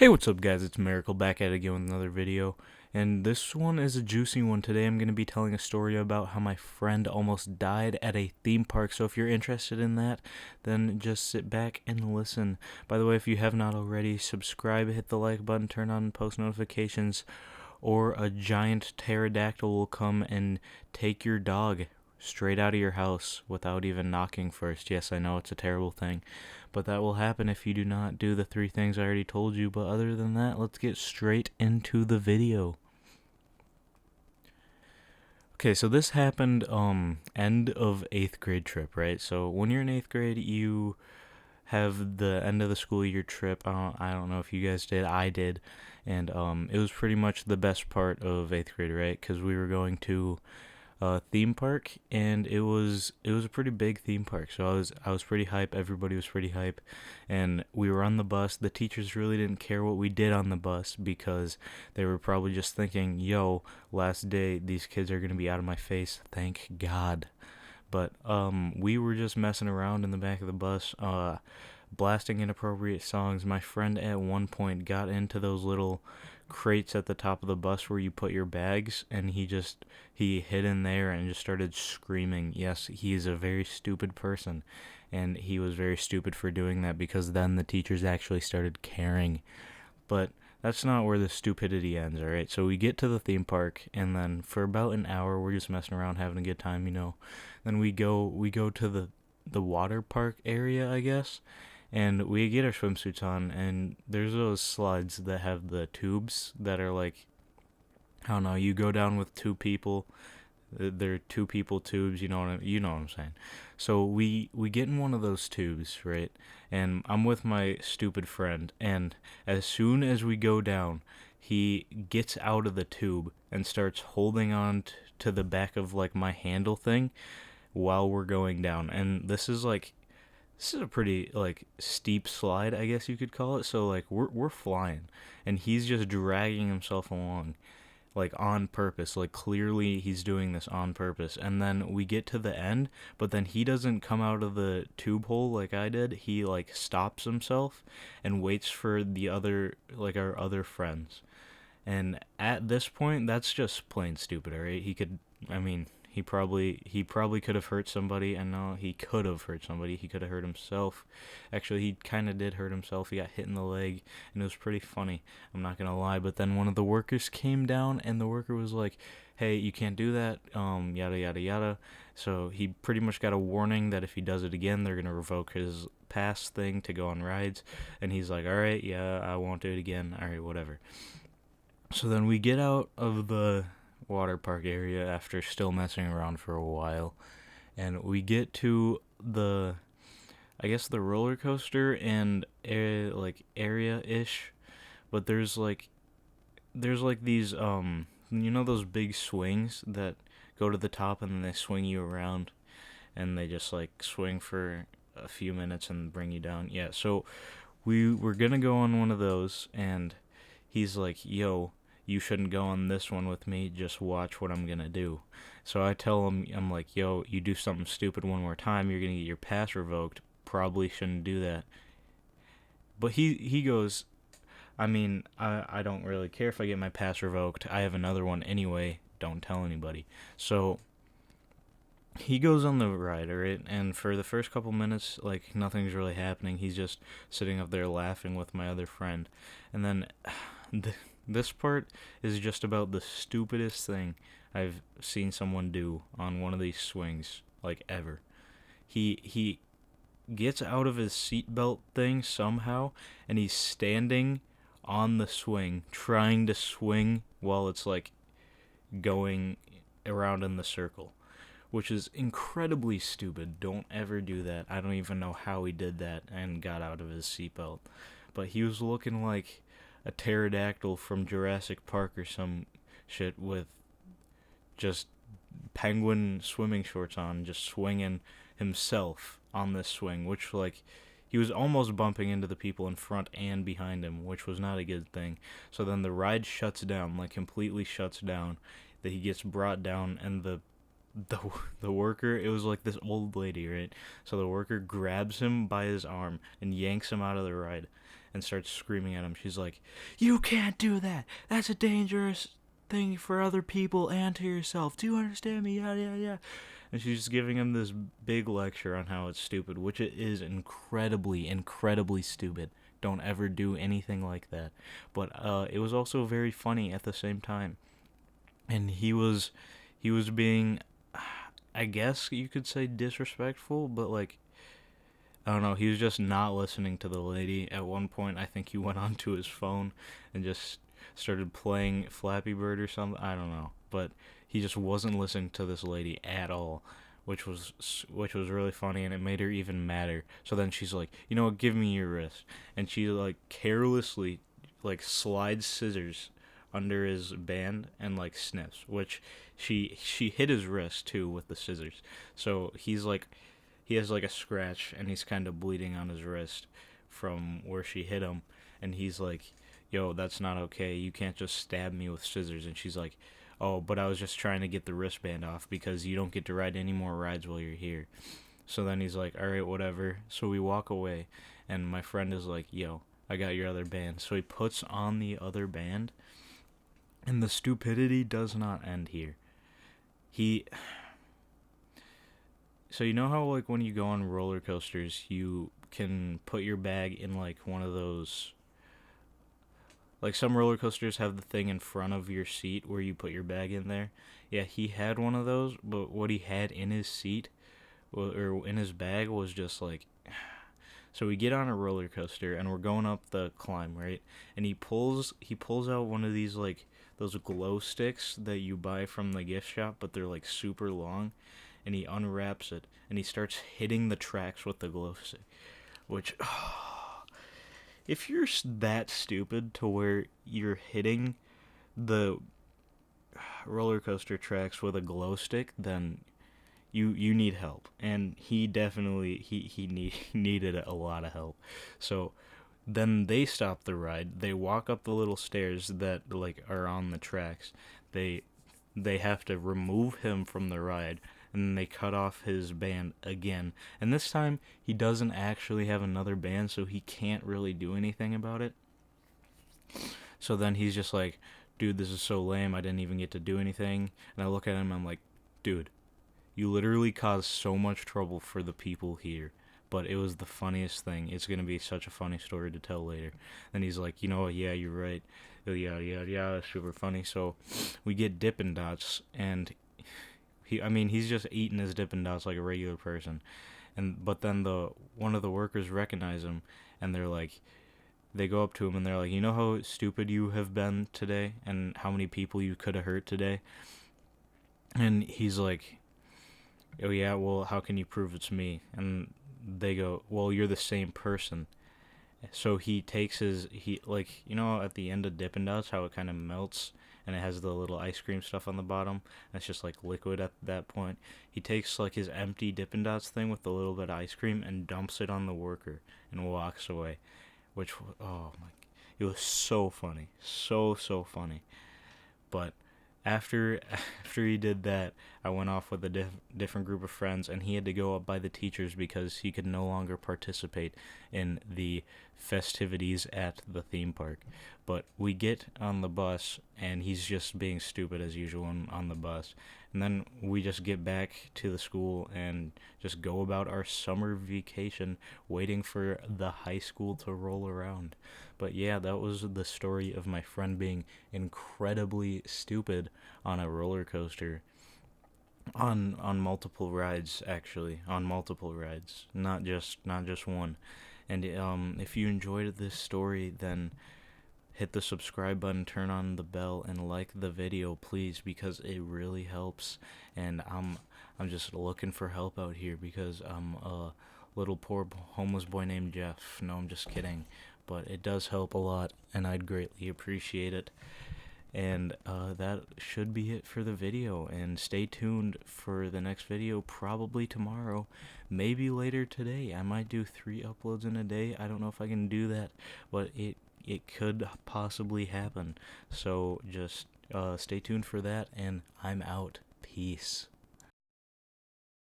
Hey, what's up, guys? It's Miracle back at it again with another video. And this one is a juicy one. Today I'm going to be telling a story about how my friend almost died at a theme park. So if you're interested in that, then just sit back and listen. By the way, if you have not already, subscribe, hit the like button, turn on post notifications, or a giant pterodactyl will come and take your dog straight out of your house without even knocking first. Yes, I know it's a terrible thing, but that will happen if you do not do the three things I already told you. But other than that, let's get straight into the video. Okay, so this happened end of 8th grade trip, right? So when you're in 8th grade, you have the end of the school year trip. I don't know if you guys did. I did. And it was pretty much the best part of 8th grade, right? Because we were going to theme park, and it was a pretty big theme park. So I was pretty hype. Everybody was pretty hype, and we were on the bus. The teachers really didn't care what we did on the bus because they were probably just thinking, "Yo, last day, these kids are gonna be out of my face. Thank God." But we were just messing around in the back of the bus, blasting inappropriate songs. My friend at one point got into those little crates at the top of the bus where you put your bags, and he hid in there and just started screaming. Yes, he is a very stupid person, and he was very stupid for doing that because then the teachers actually started caring. But that's not where the stupidity ends, alright? So we get to the theme park, and then for about an hour we're just messing around having a good time. Then we go to the water park area, I guess, and we get our swimsuits on, and there's those slides that have the tubes that are like, I don't know, you go down with two people. They're two people tubes, you know what I'm saying. So we get in one of those tubes, right? And I'm with my stupid friend, and as soon as we go down, he gets out of the tube and starts holding on to the back of like my handle thing while we're going down. And this is a pretty like steep slide, I guess you could call it. So like we're flying, and he's just dragging himself along, like on purpose. Like clearly he's doing this on purpose. And then we get to the end, but then he doesn't come out of the tube hole like I did. He like stops himself and waits for our other friends. And at this point, that's just plain stupid, alright? I mean, he probably could have hurt somebody, and no, he could have hurt somebody. He could have hurt himself. Actually, he kind of did hurt himself. He got hit in the leg, and it was pretty funny. I'm not gonna lie. But then one of the workers came down, and the worker was like, "Hey, you can't do that. Yada yada yada." So he pretty much got a warning that if he does it again, they're gonna revoke his pass thing to go on rides. And he's like, "All right, yeah, I won't do it again. All right, whatever." So then we get out of the water park area after still messing around for a while, and we get to I guess the roller coaster and like area ish, but there's like these those big swings that go to the top and then they swing you around, and they just like swing for a few minutes and bring you down. Yeah, so we were gonna go on one of those, and he's like, "Yo, you shouldn't go on this one with me. Just watch what I'm gonna do." So I tell him, I'm like, "Yo, you do something stupid one more time, you're gonna get your pass revoked. Probably shouldn't do that." But he goes, "I mean, I don't really care if I get my pass revoked. I have another one anyway. Don't tell anybody." So he goes on the ride, alright? And for the first couple minutes, like, nothing's really happening. He's just sitting up there laughing with my other friend. And then this part is just about the stupidest thing I've seen someone do on one of these swings, like, ever. He gets out of his seatbelt thing somehow, and he's standing on the swing, trying to swing while it's, like, going around in the circle, which is incredibly stupid. Don't ever do that. I don't even know how he did that and got out of his seatbelt. But he was looking like a pterodactyl from Jurassic Park or some shit with just penguin swimming shorts on, just swinging himself on this swing, which, like, he was almost bumping into the people in front and behind him, which was not a good thing. So then the ride shuts down, like completely shuts down. That he gets brought down, and the the worker, it was like this old lady, right? So the worker grabs him by his arm and yanks him out of the ride and starts screaming at him. She's like, "You can't do that. That's a dangerous thing for other people and to yourself. Do you understand me? Yeah, yeah, yeah." And she's just giving him this big lecture on how it's stupid, which it is incredibly, incredibly stupid. Don't ever do anything like that. But it was also very funny at the same time. And he was being, I guess you could say, disrespectful, but like, I don't know, he was just not listening to the lady. At one point, I think he went onto his phone and just started playing Flappy Bird or something. I don't know, but he just wasn't listening to this lady at all, which was really funny, and it made her even madder. So then she's like, "You know what? Give me your wrist," and she like carelessly like slides scissors under his band and like snips, which she hit his wrist too with the scissors. So he has like a scratch and he's kind of bleeding on his wrist from where she hit him, and he's like, "Yo, that's not okay. You can't just stab me with scissors." And she's like, "Oh, but I was just trying to get the wristband off because you don't get to ride any more rides while you're here." So then he's like, "All right, whatever." So we walk away, and my friend is like, "Yo, I got your other band." So he puts on the other band, and the stupidity does not end here. He So you know how like when you go on roller coasters, you can put your bag in like one of those, like some roller coasters have the thing in front of your seat where you put your bag in there. Yeah, he had one of those, but what he had in his seat or in his bag was just like, so we get on a roller coaster and we're going up the climb, right? And he pulls out one of these like those glow sticks that you buy from the gift shop, but they're like super long, and he unwraps it and he starts hitting the tracks with the glow stick, which if you're that stupid to where you're hitting the roller coaster tracks with a glow stick, then you need help. And he definitely needed a lot of help. So then they stop the ride. They walk up the little stairs that like are on the tracks. They they have to remove him from the ride, and then they cut off his band again. And this time he doesn't actually have another band, so he can't really do anything about it. So then he's just like, "Dude, this is so lame. I didn't even get to do anything." And I look at him, I'm like, "Dude, you literally caused so much trouble for the people here." But it was the funniest thing. It's gonna be such a funny story to tell later. And he's like, "You know what? Yeah, you're right. Yeah, yeah, yeah. That's super funny." So we get Dippin' Dots, and he's just eating his Dippin' Dots like a regular person. And but then the one of the workers recognize him, and they go up to him and they're like, "You know how stupid you have been today, and how many people you could have hurt today?" And he's like, "Oh yeah, well, how can you prove it's me?" And they go, "Well, you're the same person." So he takes he like, at the end of Dippin' Dots how it kind of melts and it has the little ice cream stuff on the bottom, and it's just like liquid at that point. He takes like his empty Dippin' Dots thing with a little bit of ice cream and dumps it on the worker and walks away, which, oh my, it was so funny, so funny. But after after he did that, I went off with a different group of friends, and he had to go up by the teachers because he could no longer participate in the festivities at the theme park. But we get on the bus, and he's just being stupid as usual on the bus. And then we just get back to the school and just go about our summer vacation, waiting for the high school to roll around. But yeah, that was the story of my friend being incredibly stupid on a roller coaster, on multiple rides, actually, on multiple rides, not just one. And if you enjoyed this story, then hit the subscribe button, turn on the bell, and like the video, please, because it really helps. And I'm just looking for help out here because I'm a little poor homeless boy named Jeff. No, I'm just kidding, but it does help a lot, and I'd greatly appreciate it. And that should be it for the video. And stay tuned for the next video, probably tomorrow, maybe later today. I might do 3 uploads in a day. I don't know if I can do that, but it could possibly happen. So just stay tuned for that, and I'm out. Peace.